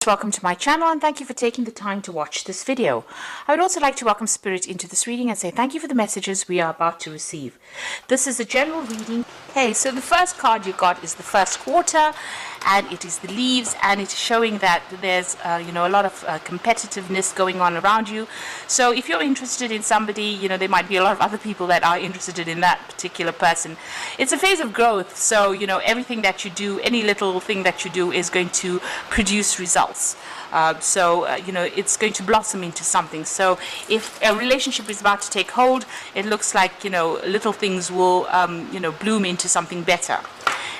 Welcome to my channel and thank you for taking the time to watch this video. I would also like to welcome Spirit into this reading and say thank you for the messages we are about to receive. This is a general reading. Okay, so the first card you got is the first quarter, and it is the leaves, and it's showing that there's a lot of competitiveness going on around you. So if you're interested in somebody, there might be a lot of other people that are interested in that particular person. It's a phase of growth, so everything that you do, any little thing that you do is going to produce results. It's going to blossom into something. So if a relationship is about to take hold, it looks like little things will bloom into something better.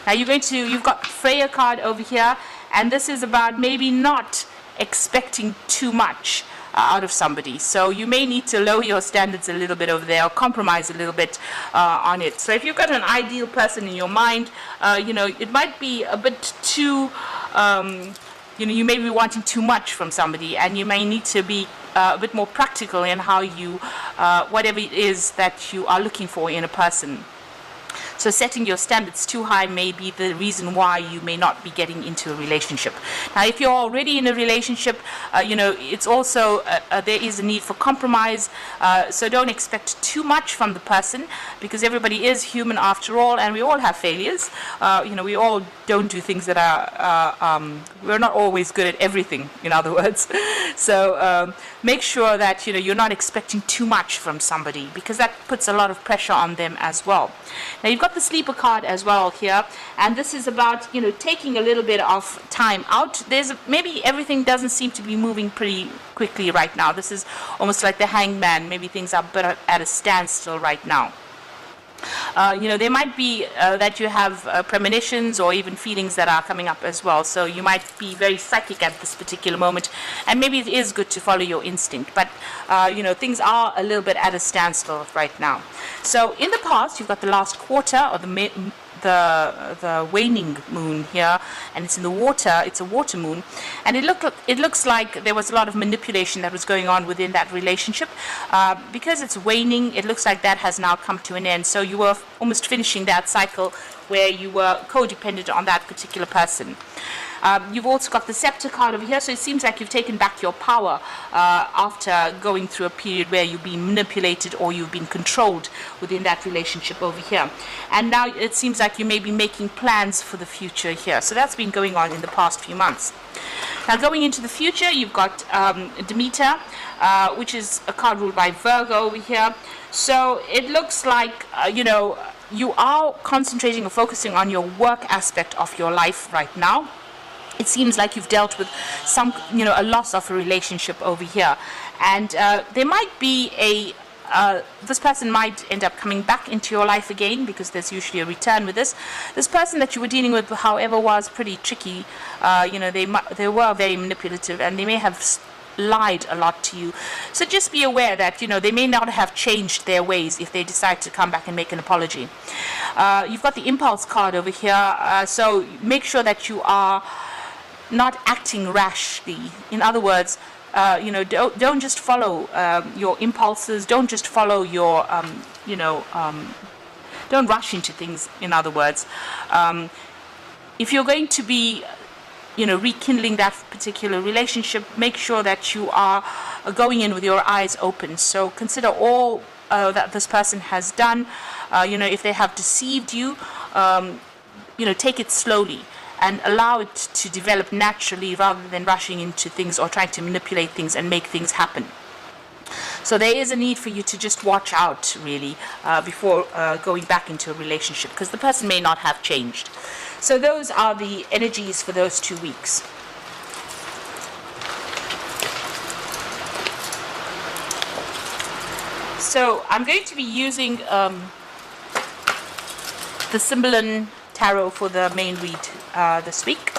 Now you've got Freya card over here, and this is about maybe not expecting too much out of somebody. So you may need to lower your standards a little bit over there, or compromise a little bit on it. So if you've got an ideal person in your mind, it might be a bit too you may be wanting too much from somebody, and you may need to be a bit more practical in how you whatever it is that you are looking for in a person. So setting your standards too high may be the reason why you may not be getting into a relationship. Now, if you're already in a relationship, it's also there is a need for compromise. So don't expect too much from the person, because everybody is human after all, and we all have failures. We all don't do things that are we're not always good at everything, in other words. So make sure that you're not expecting too much from somebody, because that puts a lot of pressure on them as well. Now you've got the sleeper card as well here, and this is about taking a little bit of time out. Maybe everything doesn't seem to be moving pretty quickly right now. This is almost like the hangman. Maybe things are better at a standstill right now. There might be that you have premonitions or even feelings that are coming up as well. So you might be very psychic at this particular moment, and maybe it is good to follow your instinct. But things are a little bit at a standstill right now. So in the past, you've got the last quarter, or the waning moon here, and it's in the water. It's a water moon, and it looks like there was a lot of manipulation that was going on within that relationship. Because it's waning, it looks like that has now come to an end. So you were almost finishing that cycle where you were codependent on that particular person. You've also got the scepter card over here, so it seems like you've taken back your power after going through a period where you've been manipulated or you've been controlled within that relationship over here. And now it seems like you may be making plans for the future here. So that's been going on in the past few months. Now going into the future, you've got Demeter, which is a card ruled by Virgo over here. So it looks like, you are concentrating or focusing on your work aspect of your life right now. It seems like you've dealt with a loss of a relationship over here, and there might be this person might end up coming back into your life again, because there's usually a return with this. This person that you were dealing with, however, was pretty tricky. They were very manipulative, and they may have lied a lot to you. So just be aware that they may not have changed their ways if they decide to come back and make an apology. You've got the impulse card over here, so make sure that you are not acting rashly. In other words, don't just follow your impulses. Don't just follow your don't rush into things. In other words, if you're going to be rekindling that particular relationship, make sure that you are going in with your eyes open. So consider all that this person has done. If they have deceived you, take it slowly and allow it to develop naturally, rather than rushing into things or trying to manipulate things and make things happen. So there is a need for you to just watch out, really, before going back into a relationship, because the person may not have changed. So those are the energies for those 2 weeks. So I'm going to be using the Cymbeline Tarot for the main read this week.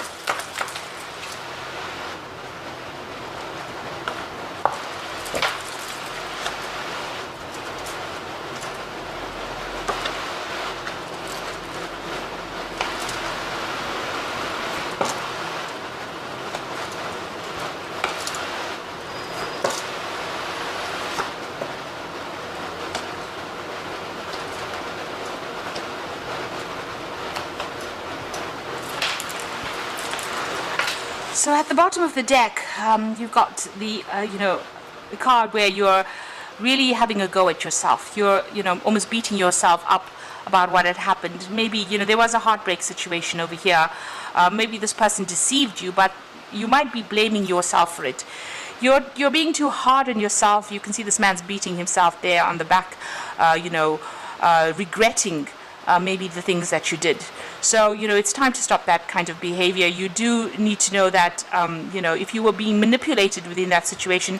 So at the bottom of the deck, you've got the, the card where you're really having a go at yourself. You're, almost beating yourself up about what had happened. Maybe, there was a heartbreak situation over here. Maybe this person deceived you, but you might be blaming yourself for it. You're being too hard on yourself. You can see this man's beating himself there on the back, regretting maybe the things that you did. So, it's time to stop that kind of behavior. You do need to know that, if you were being manipulated within that situation,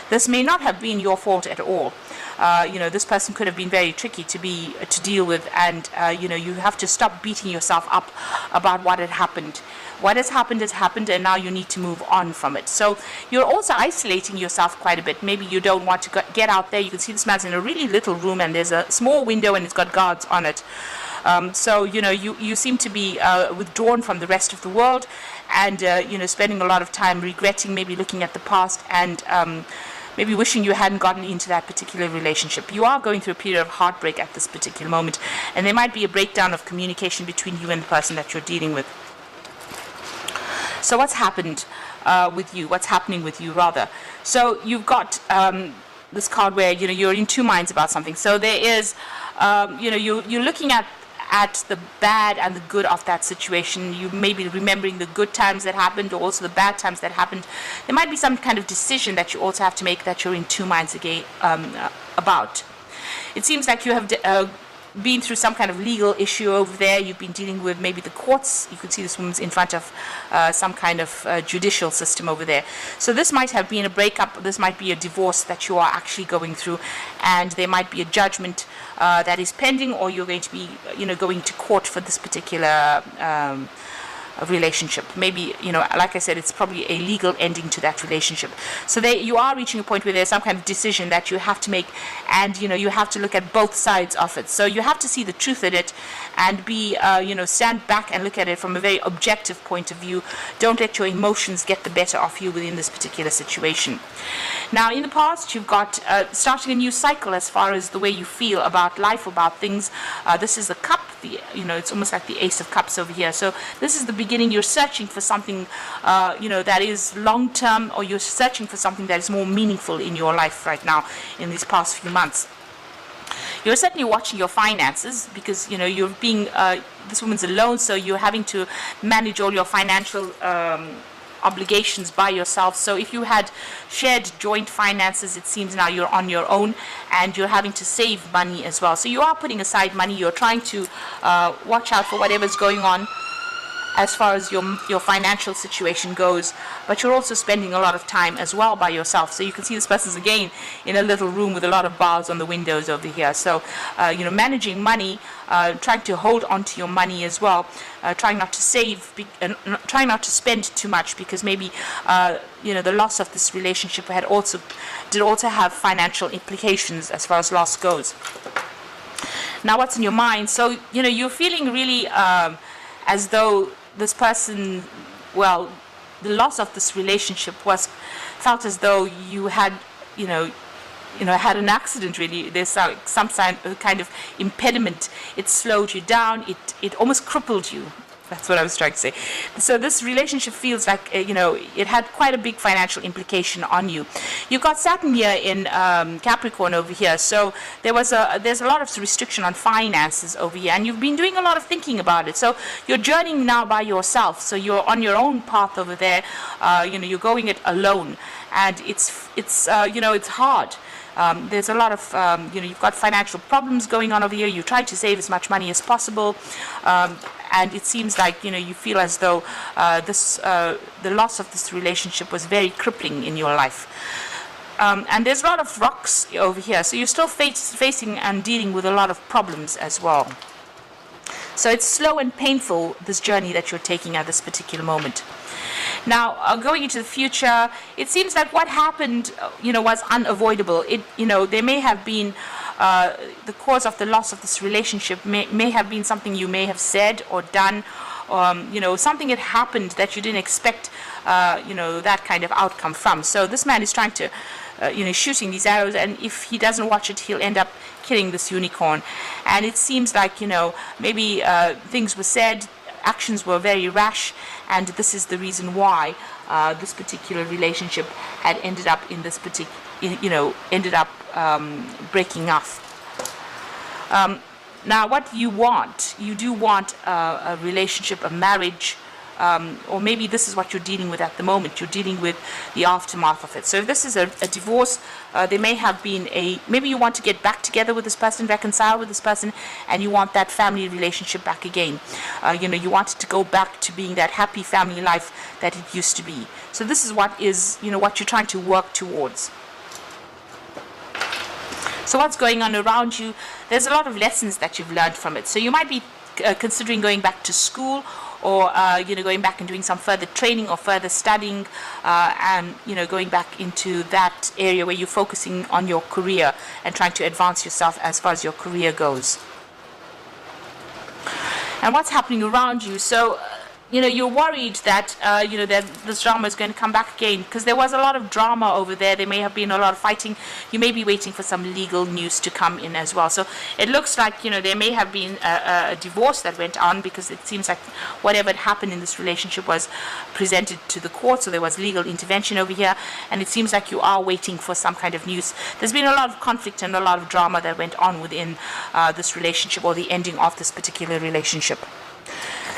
this may not have been your fault at all. This person could have been very tricky to deal with, and, you have to stop beating yourself up about what had happened. What has happened, and now you need to move on from it. So you're also isolating yourself quite a bit. Maybe you don't want to get out there. You can see this man's in a really little room, and there's a small window, and it's got guards on it. So, you seem to be withdrawn from the rest of the world, and, spending a lot of time regretting, maybe looking at the past, and maybe wishing you hadn't gotten into that particular relationship. You are going through a period of heartbreak at this particular moment, and there might be a breakdown of communication between you and the person that you're dealing with. So what's happened with you? What's happening with you, rather? So you've got this card where, you're in two minds about something. So there is, you're looking at the bad and the good of that situation. You may be remembering the good times that happened, or also the bad times that happened. There might be some kind of decision that you also have to make that you're in two minds again about. It seems like you have been through some kind of legal issue over there. You've been dealing with maybe the courts. You can see this woman's in front of some kind of judicial system over there. So this might have been a breakup. This might be a divorce that you are actually going through, and there might be a judgment that is pending, or you're going to be, going to court for this particular relationship. Maybe, like I said, it's probably a legal ending to that relationship. So you are reaching a point where there's some kind of decision that you have to make, and you have to look at both sides of it. So you have to see the truth in it, and be stand back and look at it from a very objective point of view. Don't let your emotions get the better of you within this particular situation. Now, in the past, you've got starting a new cycle as far as the way you feel about life, about things. This is the cup. It's almost like the Ace of Cups over here. So this is the beginning. You're searching for something, that is long-term, or you're searching for something that is more meaningful in your life right now in these past few months. You're certainly watching your finances, because, you're being, this woman's alone, so you're having to manage all your financial obligations by yourself. So if you had shared joint finances, it seems now you're on your own, and you're having to save money as well. So you are putting aside money. You're trying to watch out for whatever's going on as far as your financial situation goes, but you're also spending a lot of time as well by yourself. So you can see this person's again in a little room with a lot of bars on the windows over here. So managing money, trying to hold on to your money as well, trying not to save, trying not to spend too much, because maybe the loss of this relationship did also have financial implications as far as loss goes. Now, what's in your mind? So you're feeling really as though this person, well, the loss of this relationship felt as though you had, had an accident. Really, there's some kind of impediment. It slowed you down. It almost crippled you. That's what I was trying to say. So this relationship feels like, it had quite a big financial implication on you. You've got Saturn here in Capricorn over here. So there's a lot of restriction on finances over here, and you've been doing a lot of thinking about it. So you're journeying now by yourself. So you're on your own path over there. You're going it alone, and it's hard. There's a lot of, you've got financial problems going on over here. You try to save as much money as possible, and it seems like, you feel as though the loss of this relationship was very crippling in your life. And there's a lot of rocks over here, so you're still facing and dealing with a lot of problems as well. So it's slow and painful, this journey that you're taking at this particular moment. Now, going into the future, it seems like what happened, was unavoidable. There may have been the cause of the loss of this relationship may have been something you may have said or done, something had happened that you didn't expect, that kind of outcome from. So this man is trying to, shooting these arrows, and if he doesn't watch it, he'll end up killing this unicorn. And it seems like, maybe things were said, actions were very rash, and this is the reason why this particular relationship had ended up in this particular, ended up breaking off. Now, what you do want a relationship, a marriage, or maybe this is what you're dealing with at the moment. You're dealing with the aftermath of it. So if this is a divorce, there may have been maybe you want to get back together with this person, reconcile with this person, and you want that family relationship back again. You want it to go back to being that happy family life that it used to be. So this is what what you're trying to work towards. So what's going on around you? There's a lot of lessons that you've learned from it. So you might be considering going back to school, or going back and doing some further training or further studying, and going back into that area where you're focusing on your career and trying to advance yourself as far as your career goes. And what's happening around you? So you're worried that that this drama is going to come back again, because there was a lot of drama over there. There may have been a lot of fighting. You may be waiting for some legal news to come in as well. So it looks like there may have been a divorce that went on, because it seems like whatever had happened in this relationship was presented to the court. So there was legal intervention over here, and it seems like you are waiting for some kind of news. There's been a lot of conflict and a lot of drama that went on within this relationship, or the ending of this particular relationship.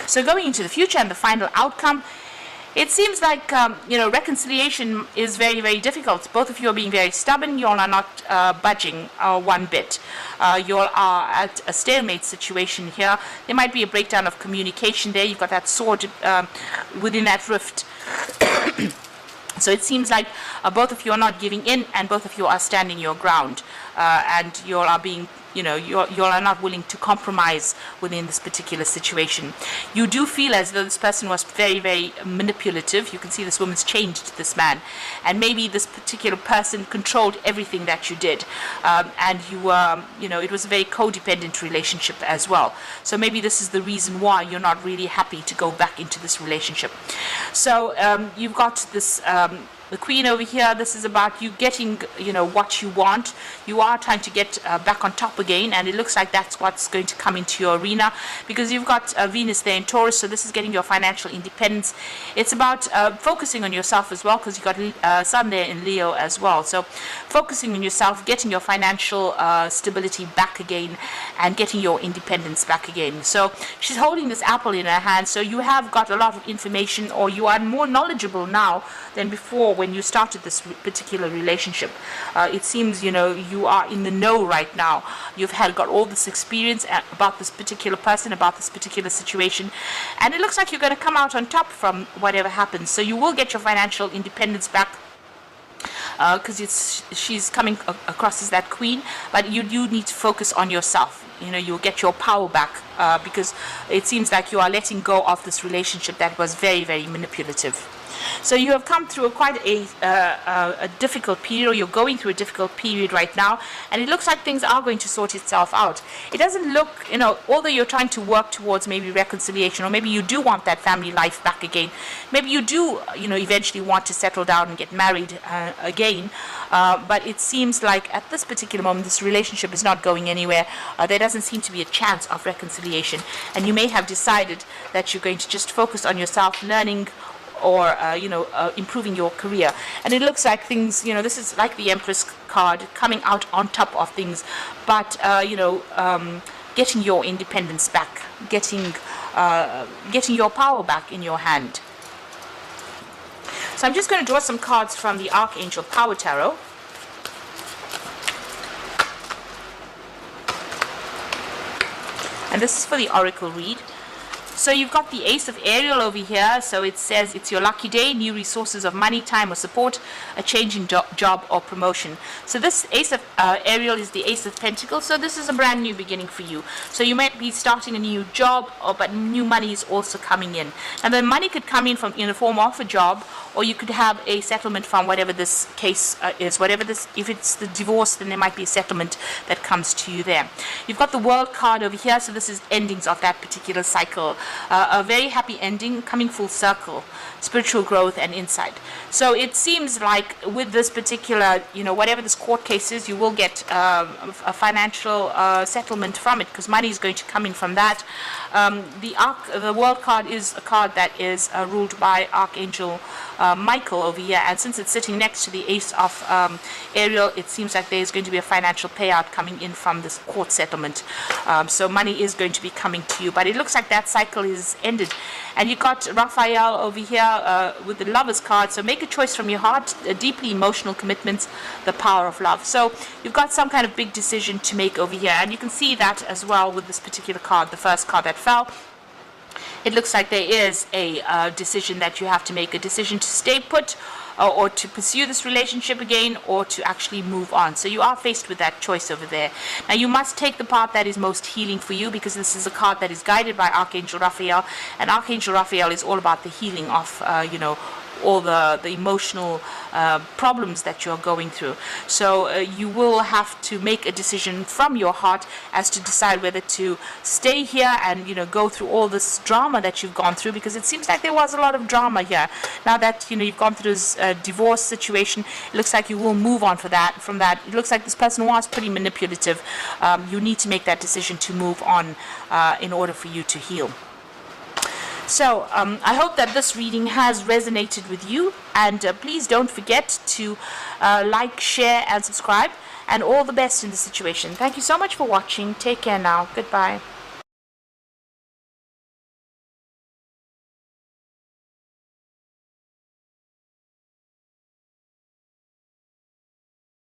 So going into the future and the final outcome, it seems like reconciliation is very, very difficult. Both of you are being very stubborn. You all are not budging one bit. You all are at a stalemate situation here. There might be a breakdown of communication there. You've got that sword within that rift. So it seems like both of you are not giving in, and both of you are standing your ground, and you all are being you all are not willing to compromise within this particular situation. You do feel as though this person was very, very manipulative. You can see this woman's changed this man, and maybe this particular person controlled everything that you did, and you were, it was a very codependent relationship as well. So maybe this is the reason why you're not really happy to go back into this relationship. So you've got this the Queen over here. This is about you getting what you want. You are trying to get back on top again, and it looks like that's what's going to come into your arena, because you've got Venus there in Taurus. So this is getting your financial independence. It's about focusing on yourself as well, because you've got Sun there in Leo as well. So focusing on yourself, getting your financial stability back again, and getting your independence back again. So she's holding this apple in her hand. So you have got a lot of information, or you are more knowledgeable now than before when you started this particular relationship. It seems you are in the know right now. You've got all this experience about this particular person, about this particular situation, and it looks like you're going to come out on top from whatever happens. So you will get your financial independence back, because she's coming across as that queen, but you do need to focus on yourself. You'll get your power back, because it seems like you are letting go of this relationship that was very, very manipulative. So you have come through quite a difficult period, or you're going through a difficult period right now, and it looks like things are going to sort itself out. It doesn't look, although you're trying to work towards maybe reconciliation, or maybe you do want that family life back again, maybe you do, eventually want to settle down and get married again, but it seems like at this particular moment, this relationship is not going anywhere. There doesn't seem to be a chance of reconciliation, and you may have decided that you're going to just focus on yourself, learning, or improving your career. And it looks like things, this is like the Empress card, coming out on top of things, but getting your independence back, getting your power back in your hand. So I'm just going to draw some cards from the Archangel Power Tarot. And this is for the Oracle read. So you've got the Ace of Ariel over here. So it says it's your lucky day, new resources of money, time, or support, a change in job or promotion. So this Ace of Ariel is the Ace of Pentacles. So this is a brand new beginning for you. So you might be starting a new job, but new money is also coming in. And the money could come in in the form of a job, or you could have a settlement from whatever this case is. If it's the divorce, then there might be a settlement that comes to you there. You've got the World card over here. So this is endings of that particular cycle. A very happy ending, coming full circle, spiritual growth and insight. So it seems like with this particular, whatever this court case is, you will get a financial settlement from it, because money is going to come in from that. The World card is a card that is ruled by Archangel Michael over here, and since it's sitting next to the ace of Ariel, it seems like there's going to be a financial payout coming in from this court settlement. So money is going to be coming to you, but it looks like that cycle is ended. And you got Raphael over here with the Lover's card. So make a choice from your heart, deeply emotional commitments, the power of love. So you've got some kind of big decision to make over here, and you can see that as well with this particular card, the first card that fell. It looks like there is a decision that you have to make, a decision to stay put or to pursue this relationship again, or to actually move on. So you are faced with that choice over there. Now you must take the path that is most healing for you, because this is a card that is guided by Archangel Raphael, and Archangel Raphael is all about the healing of all the emotional problems that you're going through. So you will have to make a decision from your heart as to decide whether to stay here and go through all this drama that you've gone through, because it seems like there was a lot of drama here. Now that you've gone through this divorce situation, it looks like you will move on from that. It looks like this person was pretty manipulative. You need to make that decision to move on in order for you to heal. So I hope that this reading has resonated with you, and please don't forget to like, share and subscribe, and all the best in the situation. Thank you so much for watching. Take care now. Goodbye.